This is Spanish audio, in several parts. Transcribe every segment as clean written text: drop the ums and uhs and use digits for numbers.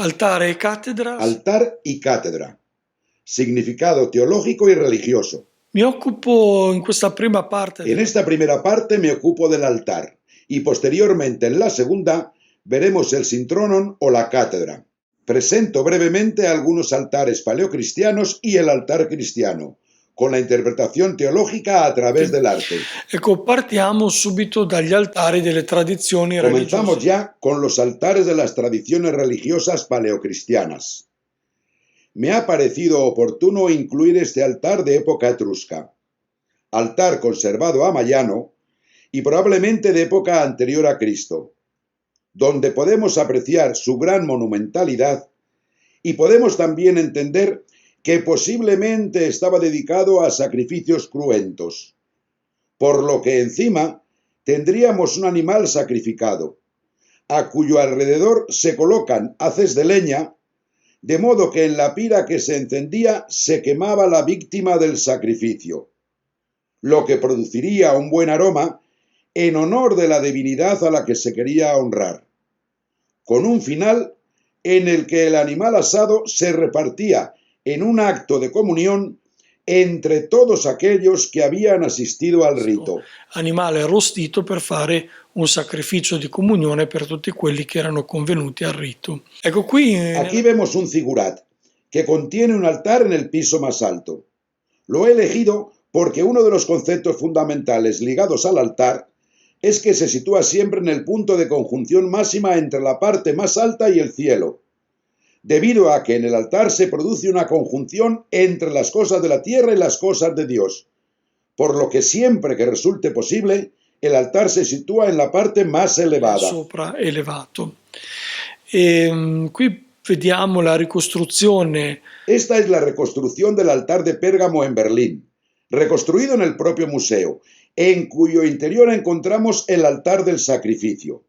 Altare e cattedra. Altar y cátedra. Significado teológico y religioso. Mi occupo in questa prima parte. En esta primera parte me ocupo del altar y posteriormente en la segunda veremos el sintronon o la cátedra. Presento brevemente algunos altares paleocristianos y el altar cristiano, con la interpretación teológica a través del arte. Ecco, partiamo subito dagli altari delle tradizioni Comenzamos religiose. ya con los altares de las tradiciones religiosas paleocristianas. Me ha parecido oportuno incluir este altar de época etrusca, altar conservado a Mayano y probablemente de época anterior a Cristo, donde podemos apreciar su gran monumentalidad y podemos también entender que posiblemente estaba dedicado a sacrificios cruentos, por lo que encima tendríamos un animal sacrificado, a cuyo alrededor se colocan haces de leña, de modo que en la pira que se encendía se quemaba la víctima del sacrificio, lo que produciría un buen aroma en honor de la divinidad a la que se quería honrar, con un final en el que el animal asado se repartía en un acto de comunión entre todos aquellos que habían asistido al rito. Animale arrostito per fare un sacrificio di comunione per tutti quelli che erano convenuti al rito. Ecco qui Aquí vemos un zigurat que contiene un altar en el piso más alto. Lo he elegido porque uno de los conceptos fundamentales ligados al altar es que se sitúa siempre en el punto de conjunción máxima entre la parte más alta y el cielo, debido a que en el altar se produce una conjunción entre las cosas de la tierra y las cosas de Dios, por lo que siempre que resulte posible, el altar se sitúa en la parte más elevada. Sopra elevato. Qui vediamo la ricostruzione. Esta es la reconstrucción del altar de Pérgamo en Berlín, reconstruido en el propio museo, en cuyo interior encontramos el altar del sacrificio.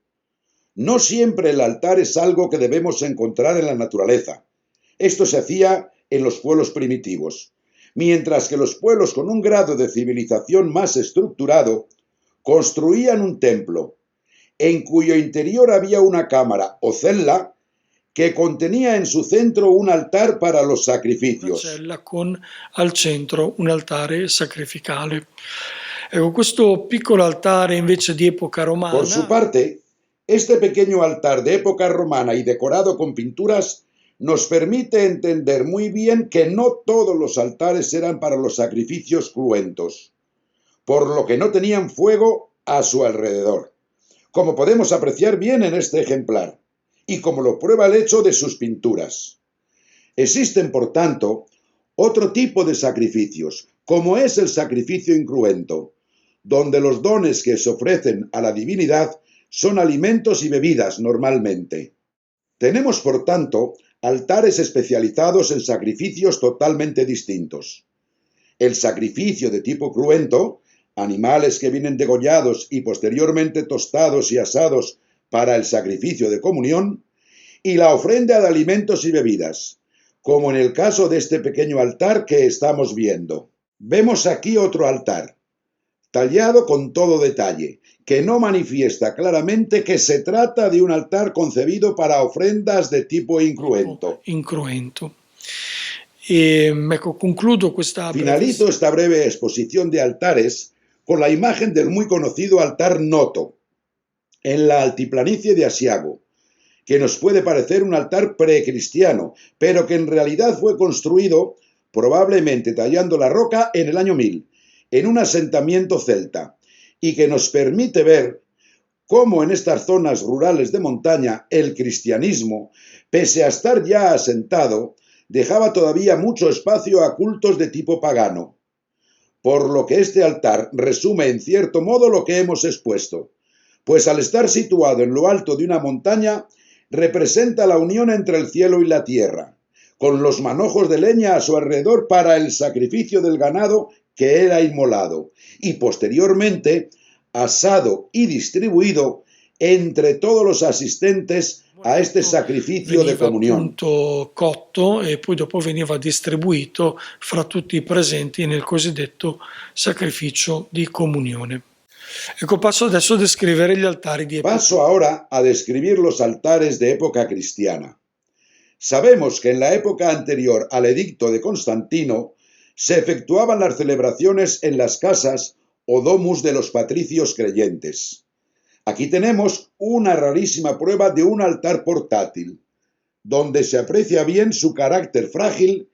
No siempre el altar es algo que debemos encontrar en la naturaleza. Esto se hacía en los pueblos primitivos, mientras que los pueblos con un grado de civilización más estructurado construían un templo, en cuyo interior había una cámara o cella que contenía en su centro un altar para los Una sacrificios. cella con al centro un altare sacrificale. Ecco, questo piccolo altare invece di epoca romana. Por su parte, este pequeño altar de época romana y decorado con pinturas nos permite entender muy bien que no todos los altares eran para los sacrificios cruentos, por lo que no tenían fuego a su alrededor, como podemos apreciar bien en este ejemplar, y como lo prueba el hecho de sus pinturas. Existen, por tanto, otro tipo de sacrificios, como es el sacrificio incruento, donde los dones que se ofrecen a la divinidad son alimentos y bebidas normalmente. Tenemos, por tanto, altares especializados en sacrificios totalmente distintos. El sacrificio de tipo cruento, animales que vienen degollados y posteriormente tostados y asados para el sacrificio de comunión, y la ofrenda de alimentos y bebidas, como en el caso de este pequeño altar que estamos viendo. Vemos aquí otro altar, tallado con todo detalle, que no manifiesta claramente que se trata de un altar concebido para ofrendas de tipo incruento. Ecco, concludo questa Finalizo esta breve exposición de altares con la imagen del muy conocido altar Noto, en la altiplanicie de Asiago, que nos puede parecer un altar precristiano, pero que en realidad fue construido, probablemente tallando la roca, en el año 1000, en un asentamiento celta, y que nos permite ver cómo en estas zonas rurales de montaña el cristianismo, pese a estar ya asentado, dejaba todavía mucho espacio a cultos de tipo pagano, por lo que este altar resume en cierto modo lo que hemos expuesto, pues al estar situado en lo alto de una montaña, representa la unión entre el cielo y la tierra, con los manojos de leña a su alrededor para el sacrificio del ganado que era inmolado, y posteriormente asado y distribuido entre todos los asistentes a este sacrificio de comunión. Cotto e poi dopo veniva distribuito fra tutti i presenti nel cosiddetto sacrificio di comunione. Ecco, passo adesso a descrivere gli altari di epoca. Paso ahora a describir los altares de época cristiana. Sabemos que en la época anterior al edicto de Constantino se efectuaban las celebraciones en las casas o domus de los patricios creyentes. Aquí tenemos una rarísima prueba de un altar portátil, donde se aprecia bien su carácter frágil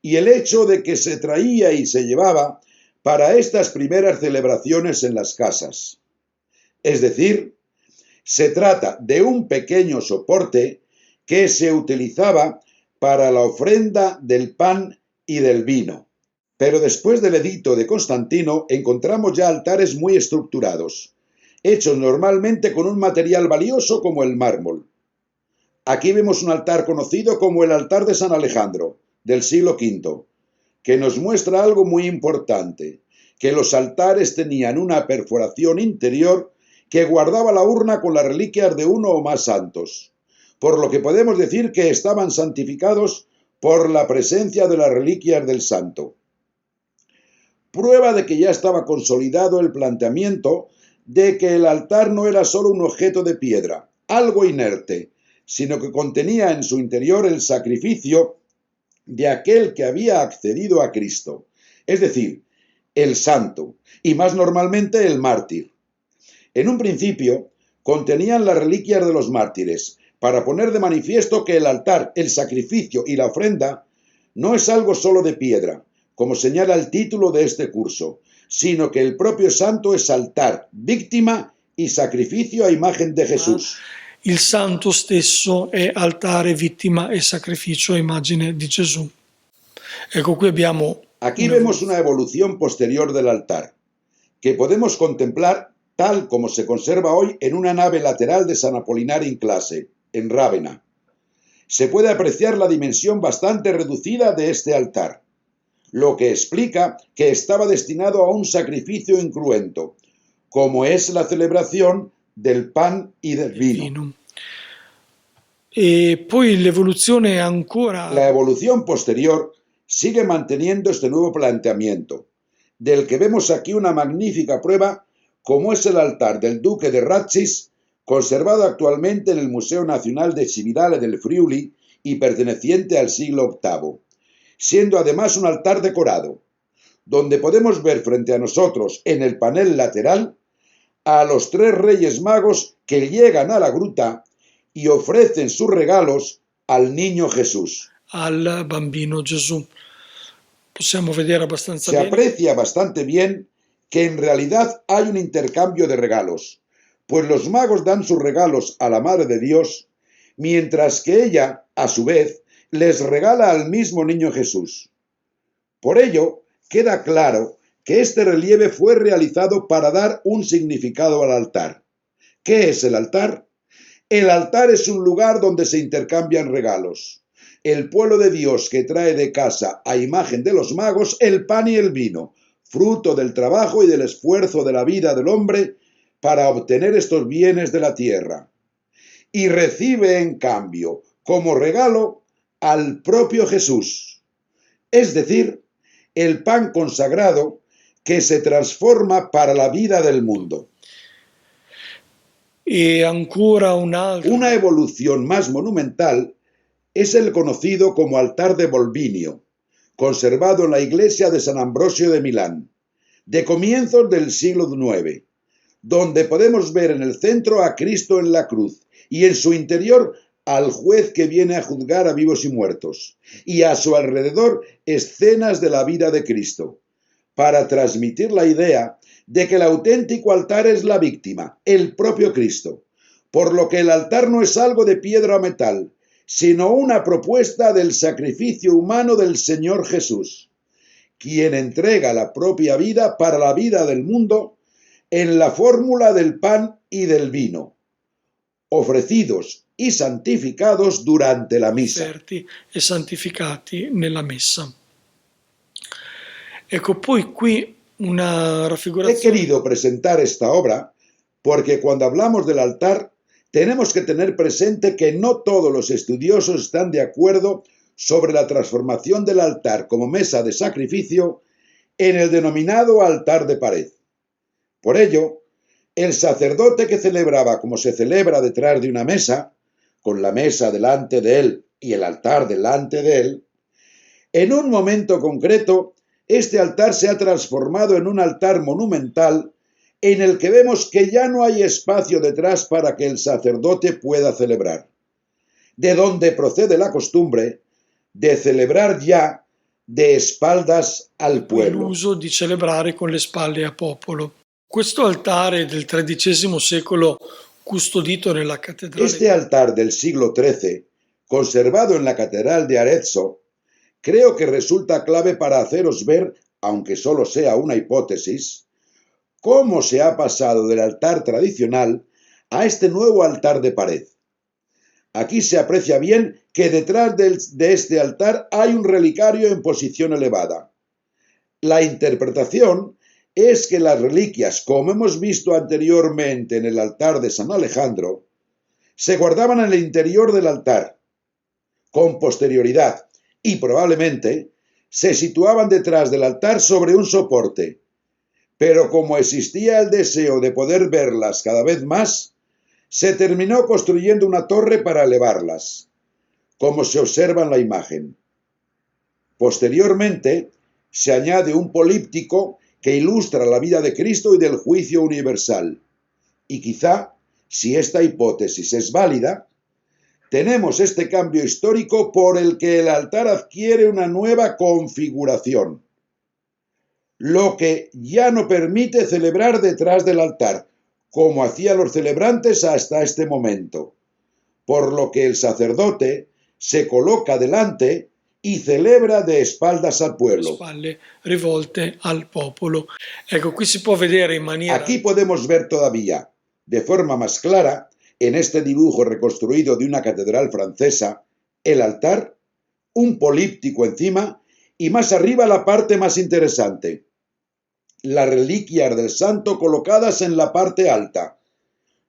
y el hecho de que se traía y se llevaba para estas primeras celebraciones en las casas. Es decir, se trata de un pequeño soporte que se utilizaba para la ofrenda del pan y del vino. Pero después del edicto de Constantino encontramos ya altares muy estructurados, hechos normalmente con un material valioso como el mármol. Aquí vemos un altar conocido como el altar de San Alejandro, del siglo V, que nos muestra algo muy importante, que los altares tenían una perforación interior que guardaba la urna con las reliquias de uno o más santos, por lo que podemos decir que estaban santificados por la presencia de las reliquias del santo. Prueba de que ya estaba consolidado el planteamiento de que el altar no era solo un objeto de piedra, algo inerte, sino que contenía en su interior el sacrificio de aquel que había accedido a Cristo, es decir, el santo, y más normalmente el mártir. En un principio, contenían las reliquias de los mártires, para poner de manifiesto que el altar, el sacrificio y la ofrenda no es algo solo de piedra, como señala el título de este curso, sino que el propio santo es altar, víctima y sacrificio a imagen de Jesús. Il santo stesso è altare, vittima e sacrificio a immagine di Gesù. Ecco, qui abbiamo Aquí vemos una evolución posterior del altar, que podemos contemplar tal como se conserva hoy en una nave lateral de San Apolinar in Clase, en Rávena. Se puede apreciar la dimensión bastante reducida de este altar, lo que explica que estaba destinado a un sacrificio incruento, como es la celebración del pan y del vino. E poi l'evoluzione ancora... La evolución posterior sigue manteniendo este nuevo planteamiento, del que vemos aquí una magnífica prueba, como es el altar del duque de Ratchis, conservado actualmente en el Museo Nacional de Cividale del Friuli y perteneciente al siglo VIII, siendo además un altar decorado, donde podemos ver frente a nosotros, en el panel lateral, a los tres reyes magos que llegan a la gruta y ofrecen sus regalos al niño Jesús. Al bambino Gesù. Possiamo vedere abbastanza Se bene. aprecia bastante bien que en realidad hay un intercambio de regalos, pues los magos dan sus regalos a la Madre de Dios, mientras que ella, a su vez, les regala al mismo niño Jesús. Por ello, queda claro que este relieve fue realizado para dar un significado al altar. ¿Qué es el altar? El altar es un lugar donde se intercambian regalos. El pueblo de Dios que trae de casa a imagen de los magos el pan y el vino, fruto del trabajo y del esfuerzo de la vida del hombre para obtener estos bienes de la tierra. Y recibe en cambio, como regalo, al propio Jesús, es decir, el pan consagrado que se transforma para la vida del mundo. E ancora un altro. Una evolución más monumental es el conocido como altar de Volvinio, conservado en la iglesia de San Ambrosio de Milán, de comienzos del siglo IX, donde podemos ver en el centro a Cristo en la cruz y en su interior al juez que viene a juzgar a vivos y muertos, y a su alrededor escenas de la vida de Cristo, para transmitir la idea de que el auténtico altar es la víctima, el propio Cristo, por lo que el altar no es algo de piedra o metal, sino una propuesta del sacrificio humano del Señor Jesús, quien entrega la propia vida para la vida del mundo en la fórmula del pan y del vino, ofrecidos y santificados durante la misa. Offerti e santificati nella messa. Ecco, poi qui una He raffigurazione. querido presentar esta obra porque cuando hablamos del altar tenemos que tener presente que no todos los estudiosos están de acuerdo sobre la transformación del altar como mesa de sacrificio en el denominado altar de pared. Por ello, el sacerdote que celebraba como se celebra detrás de una mesa, con la mesa delante de él y el altar delante de él, en un momento concreto, este altar se ha transformado en un altar monumental en el que vemos que ya no hay espacio detrás para que el sacerdote pueda celebrar, de donde procede la costumbre de celebrar ya de espaldas al pueblo. L'uso di celebrare con le spalle al popolo. Questo altare del XIII secolo, custodito nella cattedrale Este altar del siglo XIII, conservado en la catedral de Arezzo, creo que resulta clave para haceros ver, aunque solo sea una hipótesis, cómo se ha pasado del altar tradicional a este nuevo altar de pared. Aquí se aprecia bien que detrás de este altar hay un relicario en posición elevada. La interpretación es que las reliquias, como hemos visto anteriormente en el altar de San Alejandro, se guardaban en el interior del altar, con posterioridad, y probablemente se situaban detrás del altar sobre un soporte. Pero como existía el deseo de poder verlas cada vez más, se terminó construyendo una torre para elevarlas, como se observa en la imagen. Posteriormente, se añade un políptico que ilustra la vida de Cristo y del juicio universal. Y quizá, si esta hipótesis es válida, tenemos este cambio histórico por el que el altar adquiere una nueva configuración, lo que ya no permite celebrar detrás del altar, como hacían los celebrantes hasta este momento, por lo que el sacerdote se coloca delante y celebra de espaldas al pueblo. spalle rivolte al popolo. Ecco, qui si può vedere in maniera... Aquí podemos ver todavía, de forma más clara, en este dibujo reconstruido de una catedral francesa, el altar, un políptico encima y más arriba la parte más interesante, las reliquias del santo colocadas en la parte alta,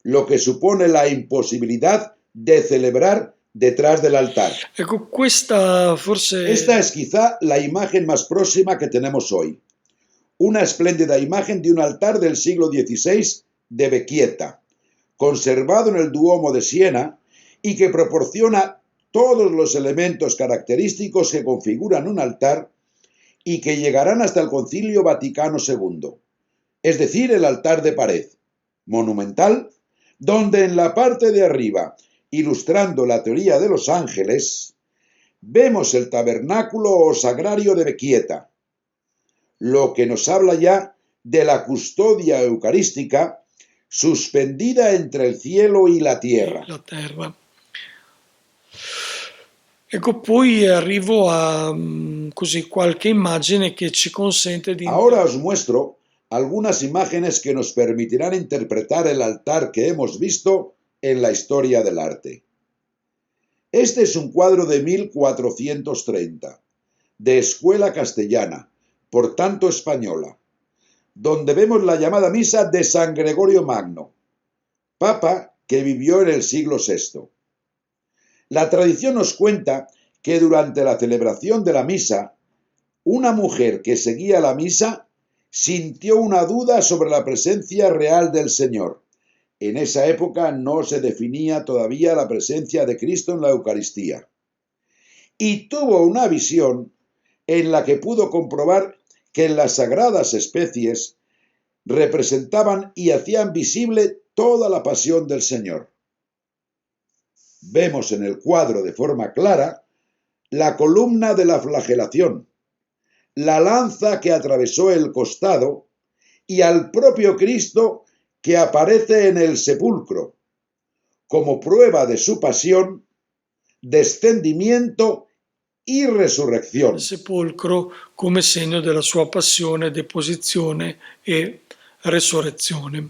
lo que supone la imposibilidad de celebrar detrás del altar. Ecco, questa forse... Esta es quizá la imagen más próxima que tenemos hoy. Una espléndida imagen de un altar del siglo XVI de Becchietta, conservado en el Duomo de Siena y que proporciona todos los elementos característicos que configuran un altar y que llegarán hasta el Concilio Vaticano II, es decir, el altar de pared, monumental, donde en la parte de arriba, ilustrando la teoría de los ángeles, vemos el tabernáculo o sagrario de Becchietta, lo que nos habla ya de la custodia eucarística suspendida entre el cielo y la tierra. Ecco, poi arrivo a così qualche immagine che ci consente di... Ahora os muestro algunas imágenes que nos permitirán interpretar el altar que hemos visto en la historia del arte. Este es un cuadro de 1430, de escuela castellana, por tanto española, donde vemos la llamada misa de San Gregorio Magno, papa que vivió en el siglo VI. La tradición nos cuenta que durante la celebración de la misa, una mujer que seguía la misa sintió una duda sobre la presencia real del Señor. En esa época no se definía todavía la presencia de Cristo en la Eucaristía. Y tuvo una visión en la que pudo comprobar que las sagradas especies representaban y hacían visible toda la pasión del Señor. Vemos en el cuadro de forma clara la columna de la flagelación, la lanza que atravesó el costado y al propio Cristo que aparece en el sepulcro, como prueba de su pasión, descendimiento y resurrección. Il sepolcro come segno della sua passione, deposizione e resurrezione.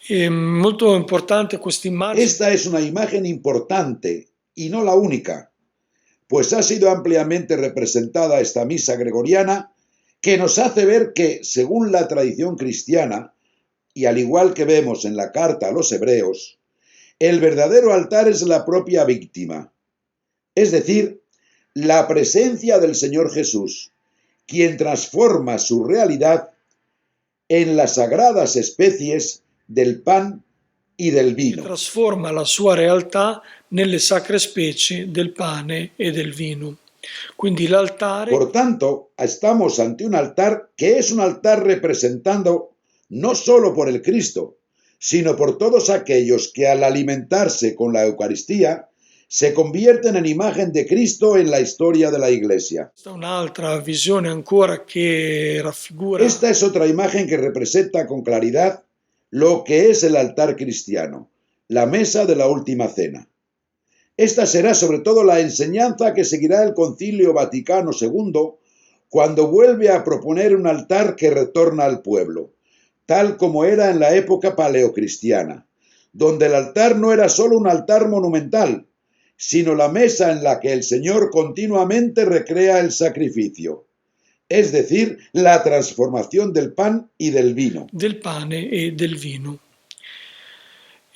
È molto importante questa immagine. Esta es una imagen importante y no la única, pues ha sido ampliamente representada esta misa gregoriana que nos hace ver que, según la tradición cristiana, y al igual que vemos en la carta a los hebreos, el verdadero altar es la propia víctima, es decir, la presencia del Señor Jesús, quien transforma su realidad en las sagradas especies del pan y del e vino. trasforma la sua realtà nelle sacre specie del pane e del vino. Quindi l'altare Por tanto, estamos ante un altar que es un altar representando no solo por el Cristo, sino por todos aquellos que al alimentarse con la Eucaristía se convierten en imagen de Cristo en la historia de la Iglesia. questa è un'altra visione ancora che raffigura Esta es otra imagen que representa con claridad lo que es el altar cristiano, la mesa de la última cena. Esta será sobre todo la enseñanza que seguirá el Concilio Vaticano II cuando vuelve a proponer un altar que retorna al pueblo, tal como era en la época paleocristiana, donde el altar no era solo un altar monumental, sino la mesa en la que el Señor continuamente recrea el sacrificio, es decir, la transformación del pan y del vino. del pane e del vino.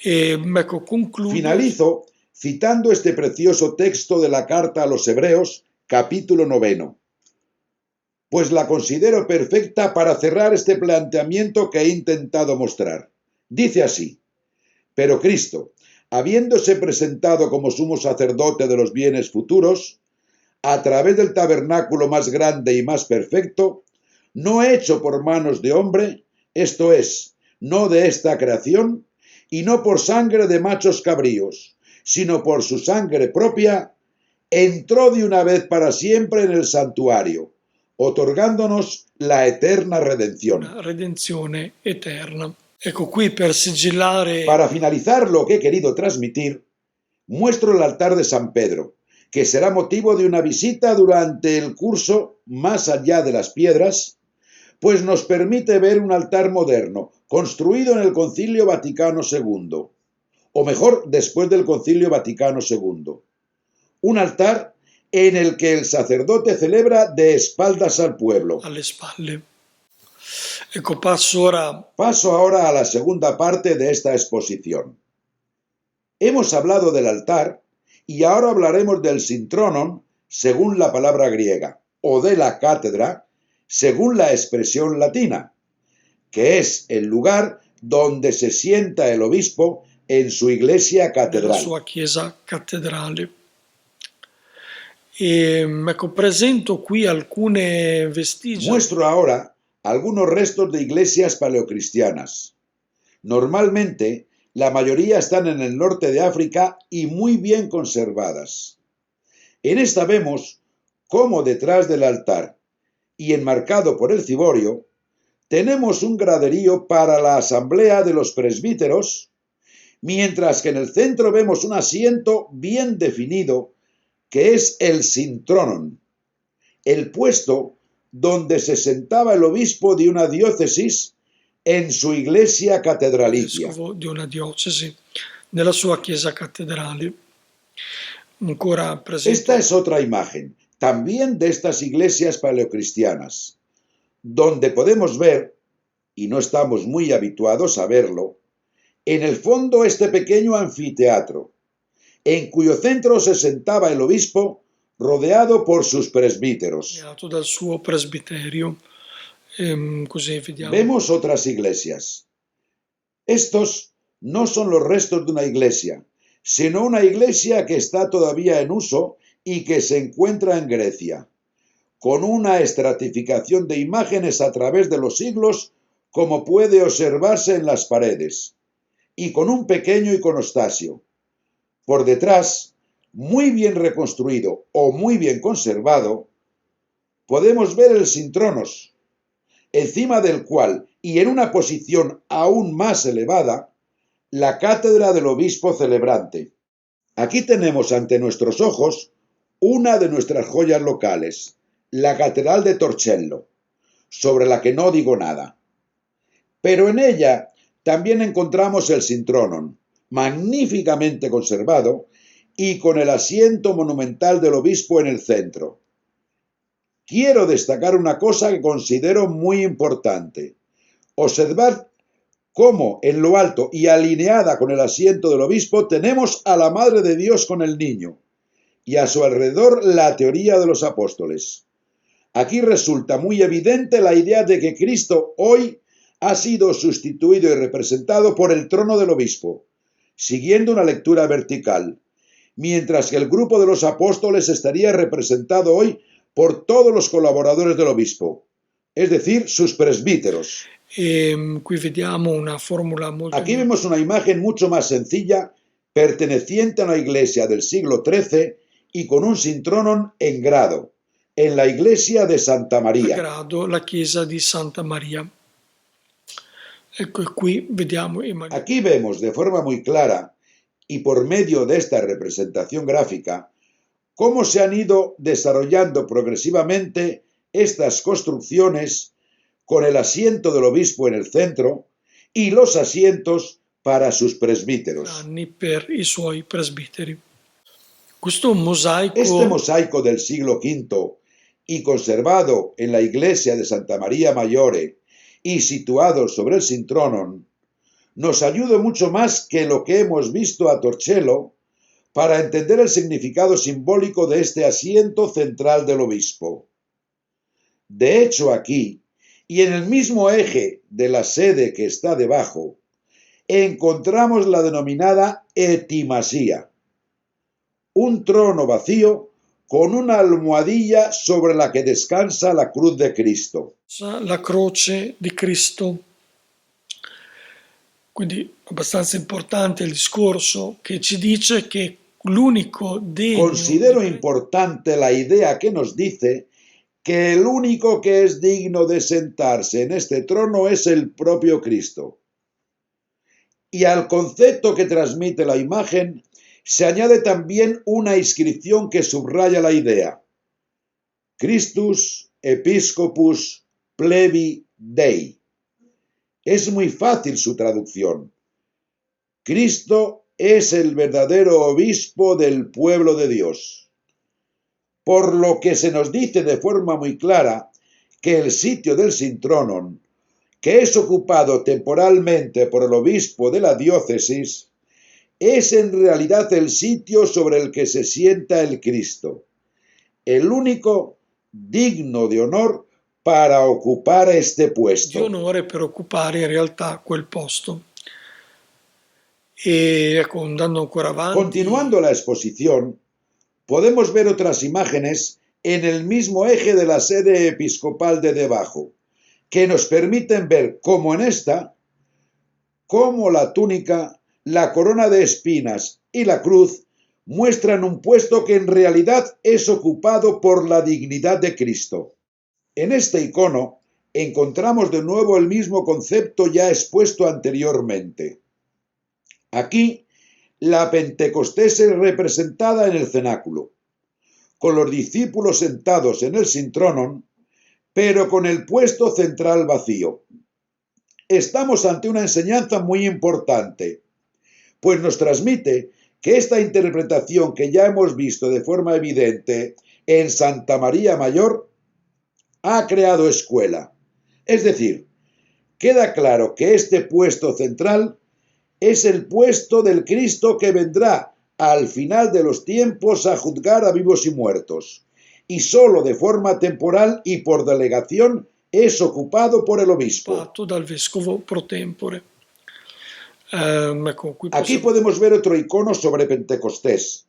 Ecco, concludo Finalizo citando este precioso texto de la carta a los Hebreos, capítulo 9, pues la considero perfecta para cerrar este planteamiento que he intentado mostrar. Dice así: pero Cristo, habiéndose presentado como sumo sacerdote de los bienes futuros, a través del tabernáculo más grande y más perfecto, no hecho por manos de hombre, esto es, no de esta creación, y no por sangre de machos cabríos, sino por su sangre propia, entró de una vez para siempre en el santuario, otorgándonos la eterna redención. una redenzione eterna. Ecco, qui per sigillare Para finalizar lo que he querido transmitir, muestro el altar de San Pedro, que será motivo de una visita durante el curso Más allá de las piedras, pues nos permite ver un altar moderno, construido en el Concilio Vaticano II, o mejor, después del Concilio Vaticano II. Un altar en el que el sacerdote celebra de espaldas al pueblo. alle spalle. Ecco, passo ahora a la segunda parte de esta exposición. Hemos hablado del altar y ahora hablaremos del syntronon, según la palabra griega, o de la cátedra, según la expresión latina, que es el lugar donde se sienta el obispo en su iglesia nella catedral. sua chiesa cattedrale. Ecco, presento qui alcune vestigia Muestro ahora algunos restos de iglesias paleocristianas. Normalmente, la mayoría están en el norte de África y muy bien conservadas. En esta vemos cómo detrás del altar y enmarcado por el ciborio, tenemos un graderío para la asamblea de los presbíteros, mientras que en el centro vemos un asiento bien definido que es el syntronon, el puesto donde se sentaba el obispo de una diócesis en su iglesia catedralicia. vescovo di una diocesi nella sua chiesa cattedrale. Ancora presento Esta es otra imagen, también de estas iglesias paleocristianas, donde podemos ver, y no estamos muy habituados a verlo, en el fondo este pequeño anfiteatro, en cuyo centro se sentaba el obispo rodeado por sus presbíteros. creato dal suo presbiterio. Così vediamo. Vemos otras iglesias. Estos no son los restos de una iglesia, sino una iglesia que está todavía en uso y que se encuentra en Grecia, con una estratificación de imágenes a través de los siglos, como puede observarse en las paredes, y con un pequeño iconostasio. Por detrás, muy bien reconstruido o muy bien conservado, podemos ver el syntronos, encima del cual, y en una posición aún más elevada, la cátedra del obispo celebrante. Aquí tenemos ante nuestros ojos una de nuestras joyas locales, la Catedral de Torcello, sobre la que no digo nada. Pero en ella también encontramos el syntronon, magníficamente conservado y con el asiento monumental del obispo en el centro. Quiero destacar una cosa que considero muy importante. Observad cómo en lo alto y alineada con el asiento del obispo tenemos a la Madre de Dios con el niño y a su alrededor la teoría de los apóstoles. Aquí resulta muy evidente la idea de que Cristo hoy ha sido sustituido y representado por el trono del obispo, siguiendo una lectura vertical, mientras que el grupo de los apóstoles estaría representado hoy por todos los colaboradores del obispo, es decir, sus presbíteros. Qui vediamo una formula molto Aquí vemos una imagen mucho más sencilla, perteneciente a una iglesia del siglo XIII y con un sintronon en grado, en la iglesia de Santa a Maria. grado, la chiesa di Santa Maria. Ecco, e qui vediamo Aquí vemos de forma muy clara y por medio de esta representación gráfica cómo se han ido desarrollando progresivamente estas construcciones con el asiento del obispo en el centro y los asientos para sus presbíteros. anni per i suoi presbiteri. Questo mosaico Este mosaico del siglo V y conservado en la iglesia de Santa Maria Maggiore y situado sobre el sintronon, nos ayuda mucho más que lo que hemos visto a Torcello para entender el significado simbólico de este asiento central del obispo. De hecho, aquí, y en el mismo eje de la sede que está debajo, encontramos la denominada etimasía, un trono vacío con una almohadilla sobre la que descansa la cruz de Cristo. la croce di Cristo. Quindi abbastanza importante il discorso che ci dice che l'unico degno Considero importante la idea que nos dice que el único que es digno de sentarse en este trono es el propio Cristo. Y al concepto que transmite la imagen se añade también una inscripción que subraya la idea: Christus Episcopus Plebi Dei. Es muy fácil su traducción. Cristo es el verdadero obispo del pueblo de Dios. Por lo que se nos dice de forma muy clara que el sitio del sintronon, que es ocupado temporalmente por el obispo de la diócesis, es en realidad el sitio sobre el que se sienta el Cristo, el único digno de honor para ocupar este di puesto. onore per occupare in realtà quel posto. E ecco, andando ancora avanti, Continuando la exposición, podemos ver otras imágenes en el mismo eje de la sede episcopal de debajo, que nos permiten ver cómo en esta, cómo la túnica, la corona de espinas y la cruz muestran un puesto que en realidad es ocupado por la dignidad de Cristo. En este icono encontramos de nuevo el mismo concepto ya expuesto anteriormente. Aquí, la Pentecostés es representada en el cenáculo, con los discípulos sentados en el sintronon, pero con el puesto central vacío. Estamos ante una enseñanza muy importante, pues nos transmite que esta interpretación que ya hemos visto de forma evidente en Santa Maria Mayor ha creado escuela. Es decir, queda claro que este puesto central es el puesto del Cristo que vendrá al final de los tiempos a juzgar a vivos y muertos, y solo de forma temporal y por delegación es ocupado por el obispo. fatto dal vescovo pro tempore. Ecco, qui Aquí possiamo- podemos ver otro icono sobre Pentecostés,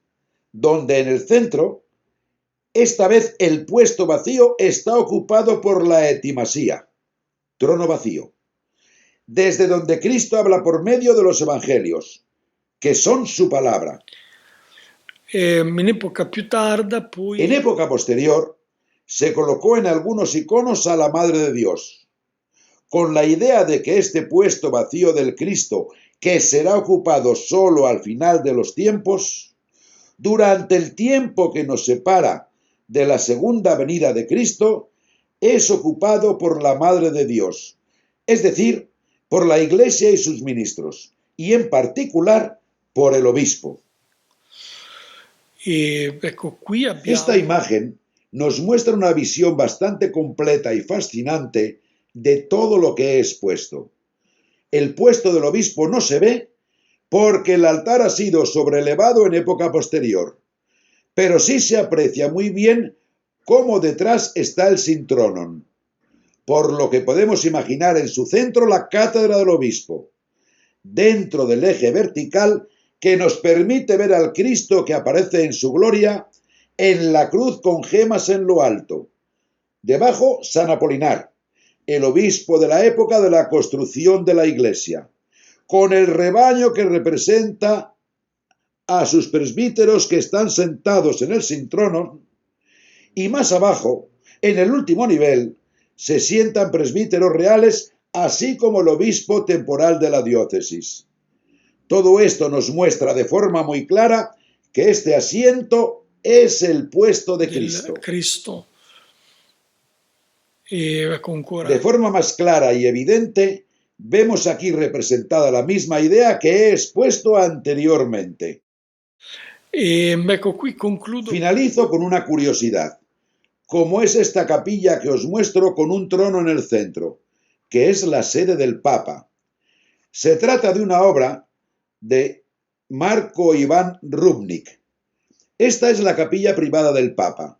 donde en el centro, esta vez el puesto vacío está ocupado por la etimasía, trono vacío, desde donde Cristo habla por medio de los evangelios, que son su palabra. in epoca più tarda poi En época posterior, se colocó en algunos iconos a la Madre de Dios, con la idea de que este puesto vacío del Cristo, que será ocupado solo al final de los tiempos, durante el tiempo que nos separa de la segunda venida de Cristo, es ocupado por la Madre de Dios, es decir, por la Iglesia y sus ministros, y en particular por el obispo. e, ecco, qui abbiamo Esta imagen nos muestra una visión bastante completa y fascinante de todo lo que he expuesto. El puesto del obispo no se ve porque el altar ha sido sobrelevado en época posterior, pero sí se aprecia muy bien cómo detrás está el sintronon, por lo que podemos imaginar en su centro la cátedra del obispo. Dentro del eje vertical que nos permite ver al Cristo que aparece en su gloria en la cruz con gemas en lo alto. Debajo, San Apolinar, el obispo de la época de la construcción de la iglesia, con el rebaño que representa a sus presbíteros que están sentados en el sintrono, y más abajo, en el último nivel, se sientan presbíteros reales, así como el obispo temporal de la diócesis. Todo esto nos muestra de forma muy clara que este asiento es el puesto de Cristo. De forma más clara y evidente, vemos aquí representada la misma idea que he expuesto anteriormente. Finalizo con una curiosidad, como es esta capilla que os muestro con un trono en el centro, que es la sede del Papa. Se trata de una obra de Marco Iván Rubnik. Esta es la capilla privada del Papa,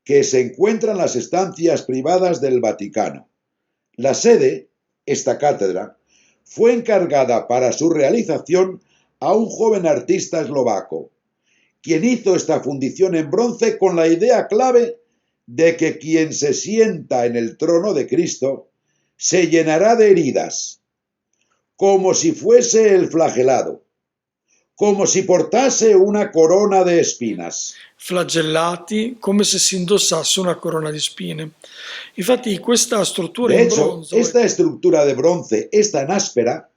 que se encuentra en las estancias privadas del Vaticano. La sede, esta cátedra, fue encargada para su realización a un joven artista eslovaco, quien hizo esta fundición en bronce con la idea clave de que quien se sienta en el trono de Cristo se llenará de heridas, como si fuese el flagelado, como si portase una corona de espinas. Flagellati, come se si indossasse una corona di spine. Infatti questa struttura De in hecho, bronzo esta estructura de bronce es tan áspera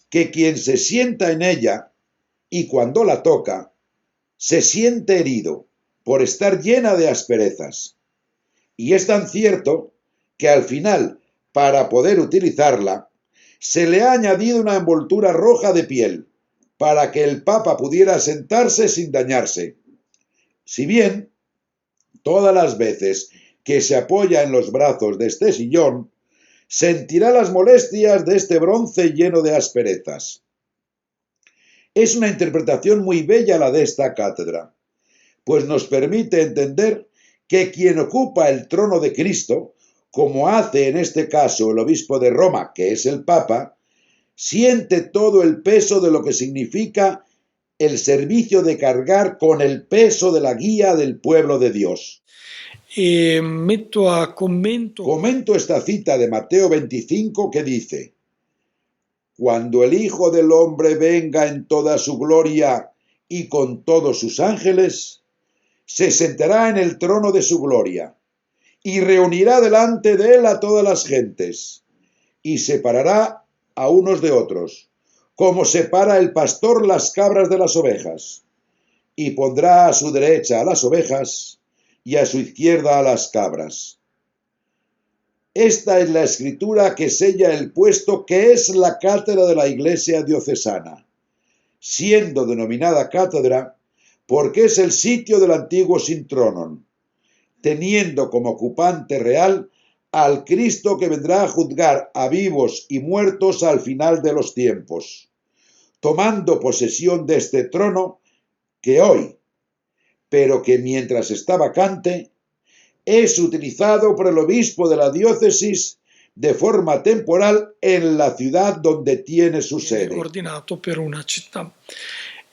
que quien se sienta en ella y cuando la toca, se siente herido por estar llena de asperezas. Y es tan cierto que al final, para poder utilizarla, se le ha añadido una envoltura roja de piel, para que el Papa pudiera sentarse sin dañarse. Si bien, todas las veces que se apoya en los brazos de este sillón, sentirá las molestias de este bronce lleno de asperezas. Es una interpretación muy bella la de esta cátedra, pues nos permite entender que quien ocupa el trono de Cristo, como hace en este caso el obispo de Roma, que es el Papa, siente todo el peso de lo que significa el servicio de cargar con el peso de la guía del pueblo de Dios. Comento esta cita de Mateo 25 que dice: cuando el Hijo del Hombre venga en toda su gloria y con todos sus ángeles, se sentará en el trono de su gloria y reunirá delante de él a todas las gentes y separará a unos de otros, como separa el pastor las cabras de las ovejas, y pondrá a su derecha a las ovejas y a su izquierda a las cabras. Esta es la escritura que sella el puesto que es la cátedra de la Iglesia diocesana, siendo denominada cátedra porque es el sitio del antiguo sintronon, teniendo como ocupante real al Cristo que vendrá a juzgar a vivos y muertos al final de los tiempos, tomando posesión de este trono que hoy, pero que mientras está vacante, es utilizado por el obispo de la diócesis de forma temporal en la ciudad donde tiene su sede. Ordinato per una città.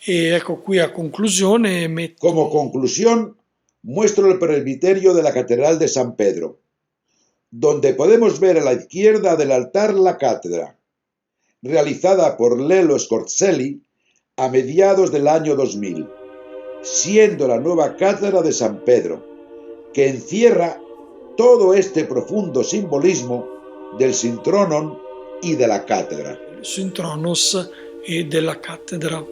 E ecco qui a conclusione Como conclusión, muestro el presbiterio de la Catedral de San Pedro, donde podemos ver a la izquierda del altar la cátedra, realizada por Lelio Scorzelli a mediados del año 2000, siendo la nueva cátedra de San Pedro, que encierra todo este profundo simbolismo del sintronon y de la cátedra. Sintronos e della cattedra.